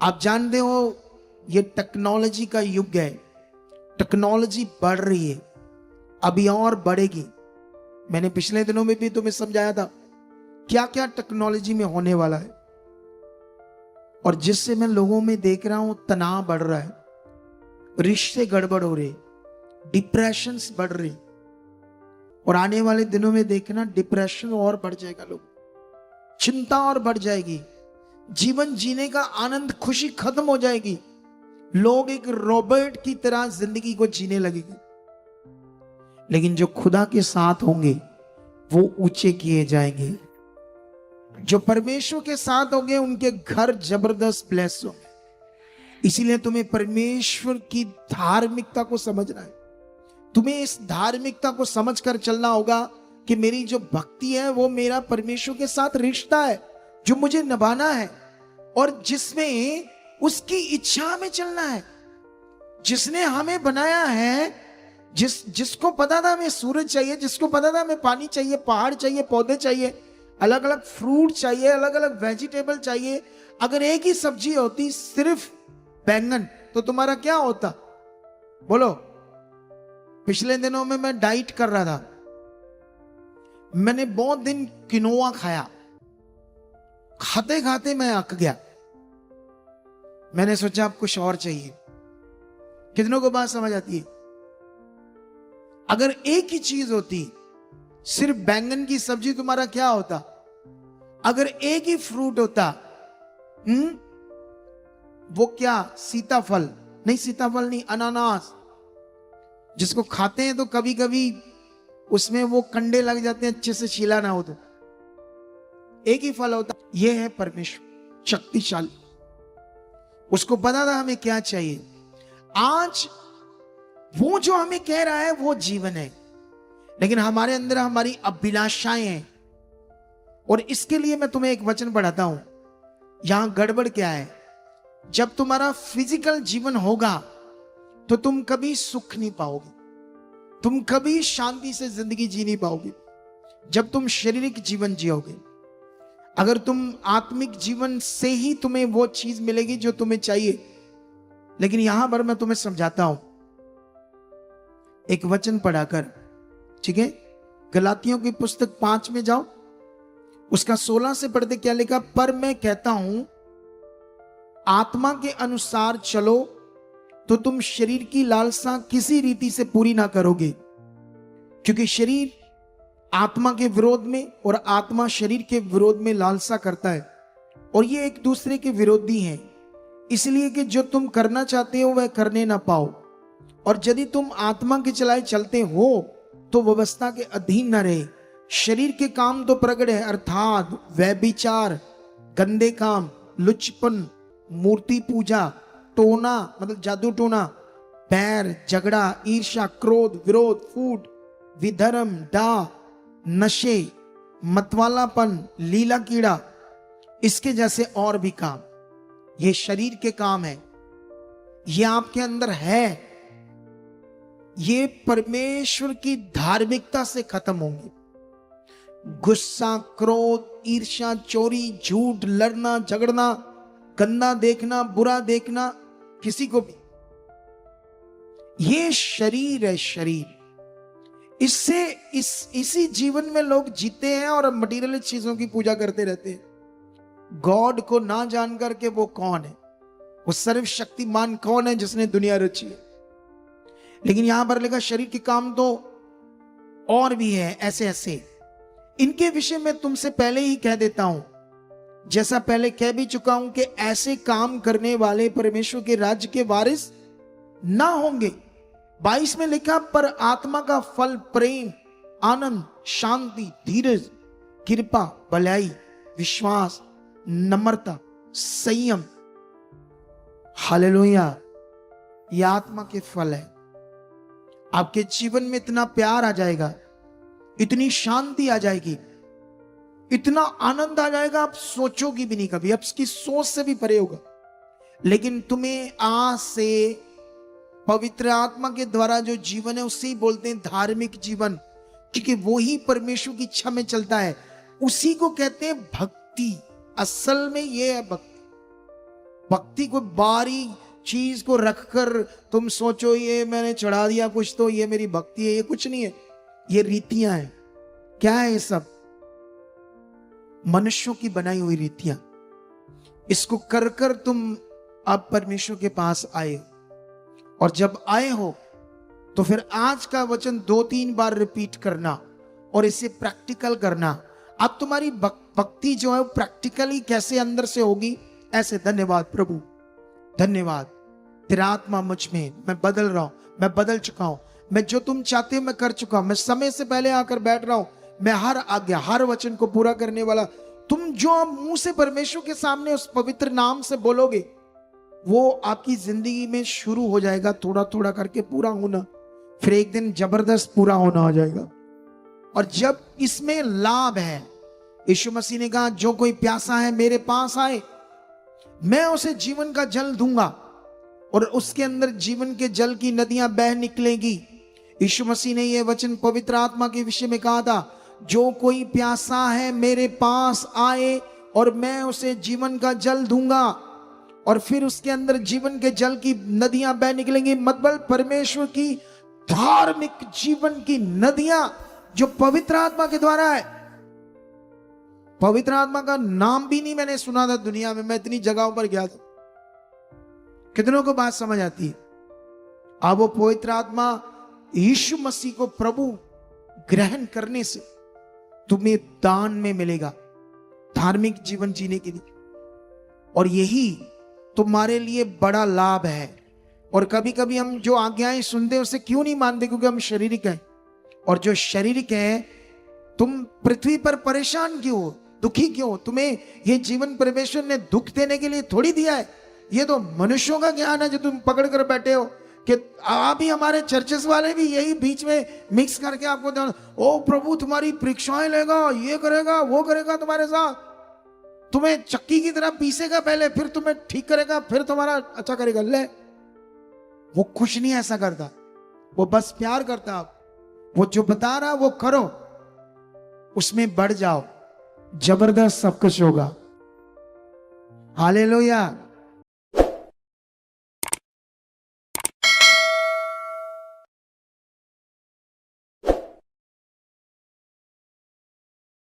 आप जानते हो ये टेक्नोलॉजी का युग है, टेक्नोलॉजी बढ़ रही है, अभी और बढ़ेगी। मैंने पिछले दिनों में भी तुम्हें समझाया था क्या क्या टेक्नोलॉजी में होने वाला है, और जिससे मैं लोगों में देख रहा हूं तनाव बढ़ रहा है, रिश्ते गड़बड़ हो रहे, डिप्रेशंस बढ़ रही, और आने वाले दिनों में देखना डिप्रेशन और बढ़ जाएगा, लोग चिंता और बढ़ जाएगी, जीवन जीने का आनंद खुशी खत्म हो जाएगी, लोग एक रोबोट की तरह जिंदगी को जीने लगेंगे। लेकिन जो खुदा के साथ होंगे वो ऊंचे किए जाएंगे, जो परमेश्वर के साथ होंगे उनके घर जबरदस्त ब्लेस होंगे। इसीलिए तुम्हें परमेश्वर की धार्मिकता को समझना है, तुम्हें इस धार्मिकता को समझकर चलना होगा कि मेरी जो भक्ति है वो मेरा परमेश्वर के साथ रिश्ता है जो मुझे निभाना है, और जिसमें उसकी इच्छा में चलना है, जिसने हमें बनाया है, जिसको पता था हमें सूरज चाहिए, जिसको पता था हमें पानी चाहिए, पहाड़ चाहिए, पौधे चाहिए, अलग अलग फ्रूट चाहिए, अलग अलग वेजिटेबल चाहिए। अगर एक ही सब्जी होती सिर्फ बैंगन तो तुम्हारा क्या होता? बोलो। पिछले दिनों में मैं डाइट कर रहा था, मैंने बहुत दिन किनोआ खाया, खाते खाते मैं अक गया। मैंने सोचा अब कुछ और चाहिए। कितनों को बात समझ आती है? अगर एक ही चीज होती, सिर्फ बैंगन की सब्जी, तुम्हारा क्या होता? अगर एक ही फ्रूट होता, वो क्या? सीताफल नहीं, सीताफल नहीं, अनानास, जिसको खाते हैं तो कभी कभी उसमें वो कंडे लग जाते हैं, अच्छे से छीला ना हो तो। एक ही फल होता। यह है परमेश्वर शक्तिशाली, उसको पता था हमें क्या चाहिए। आज वो जो हमें कह रहा है वो जीवन है, लेकिन हमारे अंदर हमारी अभिलाषाएं हैं। और इसके लिए मैं तुम्हें एक वचन पढ़ाता हूं। यहां गड़बड़ क्या है? जब तुम्हारा फिजिकल जीवन होगा तो तुम कभी सुख नहीं पाओगे, तुम कभी शांति से जिंदगी जी नहीं पाओगे जब तुम शारीरिक जीवन जियोगे। अगर तुम आत्मिक जीवन से ही तुम्हें वो चीज मिलेगी जो तुम्हें चाहिए। लेकिन यहां पर मैं तुम्हें समझाता हूं एक वचन पढ़ाकर, ठीक है? गलातियों की पुस्तक 5 में जाओ, उसका 16 से पढ़ते क्या लिखा? पर मैं कहता हूं आत्मा के अनुसार चलो तो तुम शरीर की लालसा किसी रीति से पूरी ना करोगे, क्योंकि शरीर आत्मा के विरोध में और आत्मा शरीर के विरोध में लालसा करता है, और ये एक दूसरे के विरोधी हैं, इसलिए कि जो तुम करना चाहते हो वह करने ना पाओ। और यदि तुम आत्मा के चलाए चलते हो तो व्यवस्था के अधीन न रहे। शरीर के काम तो प्रगट है, अर्थात व्यभिचार, गंदे काम, लुचपन, मूर्ति पूजा, टोना मतलब जादू टोना, बैर, झगड़ा, ईर्ष्या, क्रोध, विरोध, फूट, विधर्म, डाह, नशे, मतवालापन, लीला कीड़ा, इसके जैसे और भी काम। ये शरीर के काम है, ये आपके अंदर है, ये परमेश्वर की धार्मिकता से खत्म होंगे। गुस्सा, क्रोध, ईर्ष्या, चोरी, झूठ, लड़ना, झगड़ना, गंदा देखना, बुरा देखना किसी को भी, ये शरीर है, शरीर। इससे इसी जीवन में लोग जीते हैं और मटीरियल चीजों की पूजा करते रहते हैं। गॉड को ना जानकर के वो कौन है, वो सर्वशक्तिमान कौन है जिसने दुनिया रची है। लेकिन यहां पर लिखा शरीर के काम तो और भी है, ऐसे ऐसे। इनके विषय में तुमसे पहले ही कह देता हूं, जैसा पहले कह भी चुका हूं कि ऐसे काम करने वाले परमेश्वर के राज्य के वारिस ना होंगे। 22 में लिखा, पर आत्मा का फल प्रेम, आनंद, शांति, धीरज, कृपा, भलाई, विश्वास, नम्रता, संयम। हालेलुया। ये आत्मा के फल है। आपके जीवन में इतना प्यार आ जाएगा, इतनी शांति आ जाएगी, इतना आनंद आ जाएगा, आप सोचोगी भी नहीं कभी, आपकी सोच से भी परे होगा। लेकिन तुम्हें आज से पवित्र आत्मा के द्वारा जो जीवन है उसे ही बोलते हैं धार्मिक जीवन, क्योंकि वो ही परमेश्वर की इच्छा में चलता है, उसी को कहते हैं भक्ति। असल में ये है भक्ति। भक्ति को बारी चीज को रखकर तुम सोचो ये मैंने चढ़ा दिया कुछ तो ये मेरी भक्ति है, ये कुछ नहीं है, ये रीतियां हैं। क्या है ये सब? मनुष्यों की बनाई हुई रीतियां। इसको कर कर तुम अब परमेश्वर के पास आए, और जब आए हो तो फिर आज का वचन 2-3 बार रिपीट करना और इसे प्रैक्टिकल करना। अब तुम्हारी भक्ति जो है प्रैक्टिकली कैसे अंदर से होगी ऐसे। धन्यवाद प्रभु, धन्यवाद, तेरा आत्मा मुझ में, मैं बदल रहा हूं, मैं बदल चुका हूं, मैं जो तुम चाहते हो मैं कर चुका हूं, मैं समय से पहले आकर बैठ रहा हूं, मैं हर आज्ञा हर वचन को पूरा करने वाला। तुम जो मुंह से परमेश्वर के सामने उस पवित्र नाम से बोलोगे वो आपकी जिंदगी में शुरू हो जाएगा थोड़ा थोड़ा करके पूरा होना, फिर एक दिन जबरदस्त पूरा होना हो जाएगा। और जब इसमें लाभ है, यीशु मसीह ने कहा जो कोई प्यासा है मेरे पास आए, मैं उसे जीवन का जल दूंगा और उसके अंदर जीवन के जल की नदियां बह निकलेंगी। यीशु मसीह ने यह वचन पवित्र आत्मा के विषय में कहा था, जो कोई प्यासा है मेरे पास आए और मैं उसे जीवन का जल दूंगा, और फिर उसके अंदर जीवन के जल की नदियां बह निकलेंगी। मतलब परमेश्वर की धार्मिक जीवन की नदियां जो पवित्र आत्मा के द्वारा है। पवित्र आत्मा का नाम भी नहीं मैंने सुना था दुनिया में, मैं इतनी जगहों पर गया था। कितनों को बात समझ आती है? अब वो पवित्र आत्मा यीशु मसीह को प्रभु ग्रहण करने से तुम्हें दान में मिलेगा धार्मिक जीवन जीने के लिए, और यही तुम्हारे लिए बड़ा लाभ है। और कभी कभी हम जो आज्ञाएं सुनते हैं उसे क्यों नहीं मानते? क्योंकि हम शारीरिक हैं, और जो शारीरिक है, तुम पृथ्वी पर परेशान क्यों हो, दुखी क्यों हो? तुम्हें ये जीवन परमेश्वर ने दुख देने के लिए थोड़ी दिया है। ये तो मनुष्यों का ज्ञान है जो तुम पकड़ कर बैठे हो कि आप ही, हमारे चर्चेस वाले भी यही बीच में मिक्स करके आपको ओ प्रभु तुम्हारी परीक्षाएं लेगा, ये करेगा वो करेगा तुम्हारे साथ, तुम्हें चक्की की तरह पीसेगा पहले, फिर तुम्हें ठीक करेगा, फिर तुम्हारा अच्छा करेगा। ले, वो कुछ नहीं ऐसा करता, वो बस प्यार करता। वो जो बता रहा वो करो, उसमें बढ़ जाओ, जबरदस्त सब कुछ होगा। हालेलुया।